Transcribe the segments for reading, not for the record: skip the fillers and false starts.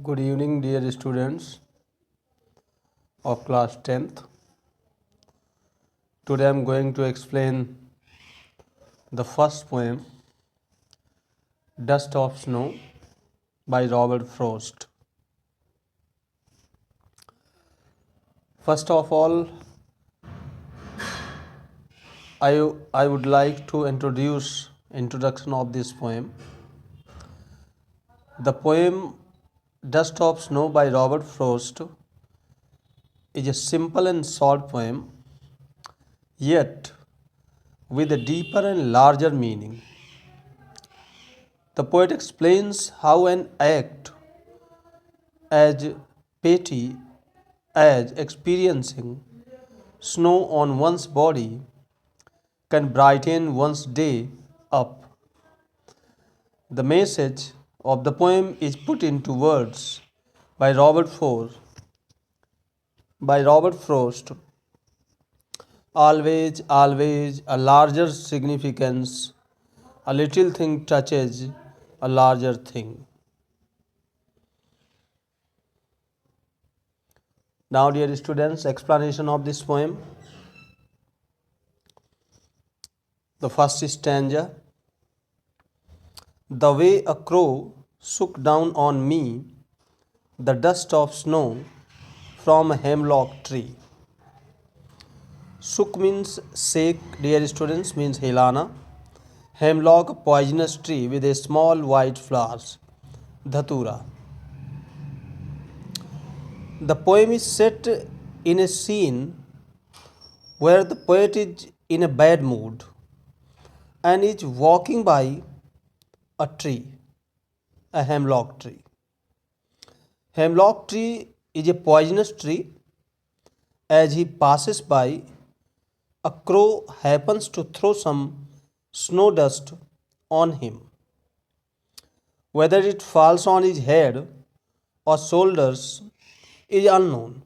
Good evening, dear students of class 10th. Today I am going to explain the first poem, Dust of Snow by Robert Frost. First of all, I would like to introduction of this poem. The poem Dust of Snow by Robert Frost is a simple and short poem, yet with a deeper and larger meaning. The poet explains how an act as petty as experiencing snow on one's body can brighten one's day up. The message of the poem is put into words by Robert Frost. Always, always a larger significance. A little thing touches a larger thing. Now, dear students, explanation of this poem. The first stanza. The way a crow shook down on me the dust of snow from a hemlock tree. Shook means shake, dear students, means Helana. Hemlock, a poisonous tree with a small white flowers. Dhatura. The poem is set in a scene where the poet is in a bad mood and is walking by a tree, a hemlock tree. Hemlock tree is a poisonous tree. As he passes by, a crow happens to throw some snow dust on him. Whether it falls on his head or shoulders is unknown,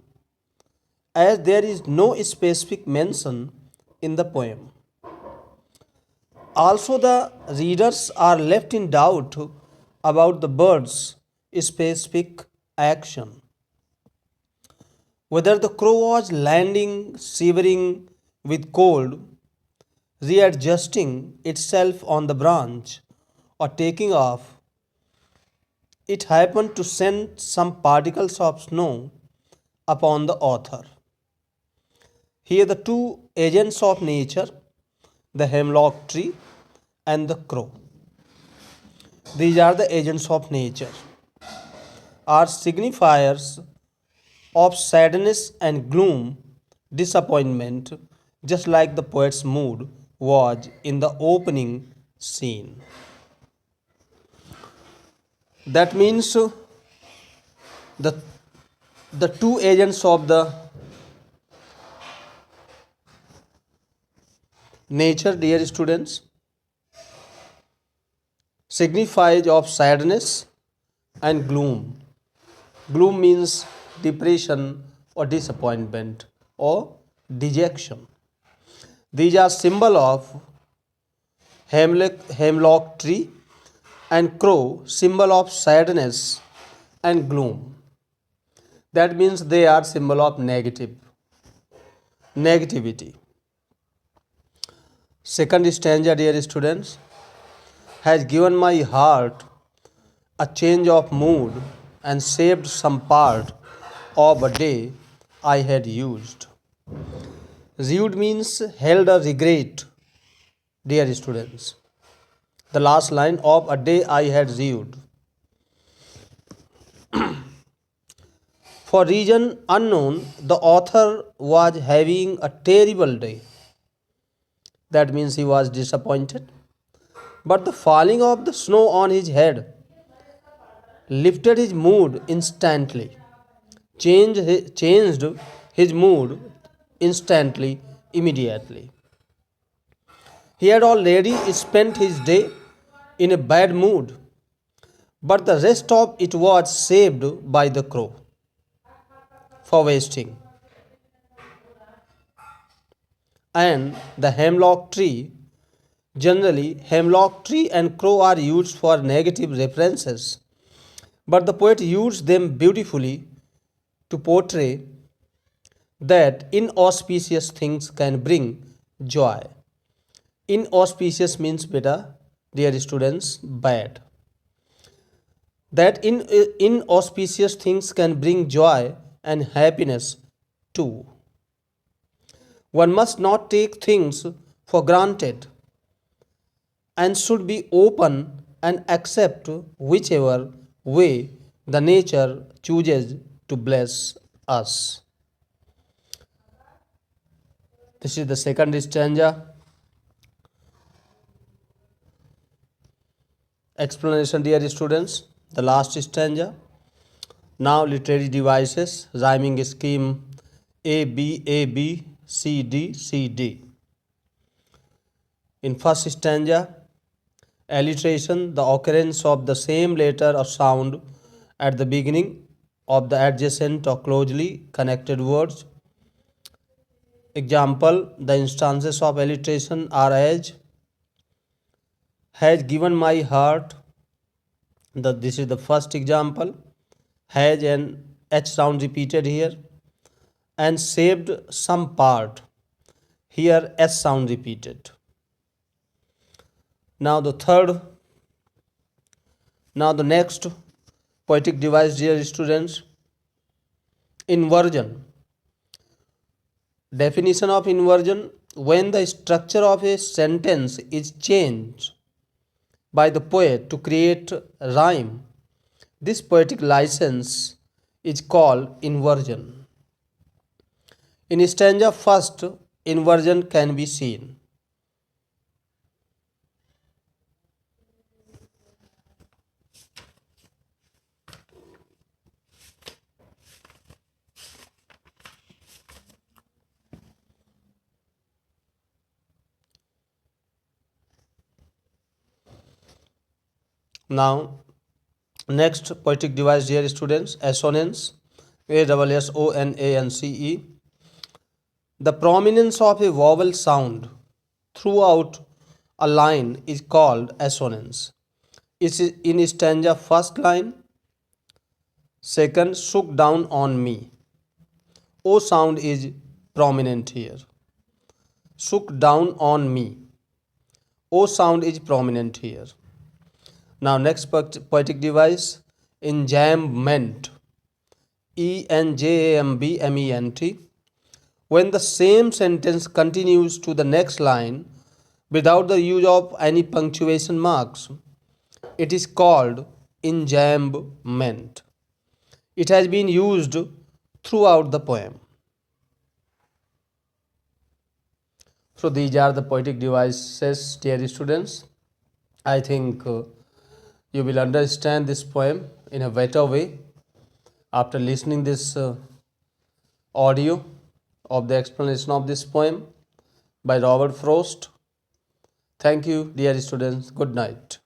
as there is no specific mention in the poem. Also, the readers are left in doubt about the bird's specific action. Whether the crow was landing, shivering with cold, readjusting itself on the branch, or taking off, it happened to send some particles of snow upon the author. Here, the two agents of nature, the hemlock tree and the crow. These are the agents of nature, are signifiers of sadness and gloom, disappointment, just like the poet's mood was in the opening scene. That means the, the two agents of the nature, dear students, signifies of sadness and gloom. Gloom means depression or disappointment or dejection. These are symbol of hemlock tree and crow, symbol of sadness and gloom. That means they are symbol of negativity. Second stanza, dear students, has given my heart a change of mood and saved some part of a day I had used. Rued means held a regret, dear students. The last line of a day I had rued. For reason unknown, the author was having a terrible day. That means he was disappointed. But the falling of the snow on his head lifted his mood instantly, changed his mood instantly, immediately. He had already spent his day in a bad mood, but the rest of it was saved by the crow for wasting. And the hemlock tree, generally, hemlock tree and crow are used for negative references but the poet used them beautifully to portray that inauspicious things can bring joy. Inauspicious means, beta, dear students, bad. That inauspicious things can bring joy and happiness too. One must not take things for granted and should be open and accept whichever way the nature chooses to bless us. This is the second stanza. Explanation, dear students. The last stanza. Now literary devices, rhyming scheme A B A B C D C D. In first stanza, alliteration, the occurrence of the same letter or sound at the beginning of the adjacent or closely connected words. Example, the instances of alliteration are as has given my heart. This is the first example. Has and H sound repeated here. And saved some part. Here S sound repeated. Now the next poetic device, dear students, inversion. Definition of inversion: when the structure of a sentence is changed by the poet to create rhyme, this poetic license is called inversion. In stanza first, inversion can be seen. Now, next poetic device, dear students, assonance, ASSONANCE. The prominence of a vowel sound throughout a line is called assonance. It is in stanza first line, second, shook down on me. O sound is prominent here. Shook down on me. O sound is prominent here. Now next poetic device, enjambment, ENJAMBMENT. When the same sentence continues to the next line without the use of any punctuation marks, it is called enjambment. It has been used throughout the poem. So these are the poetic devices, dear students. I think you will understand this poem in a better way after listening this audio of the explanation of this poem by Robert Frost. Thank you, dear students. Good night.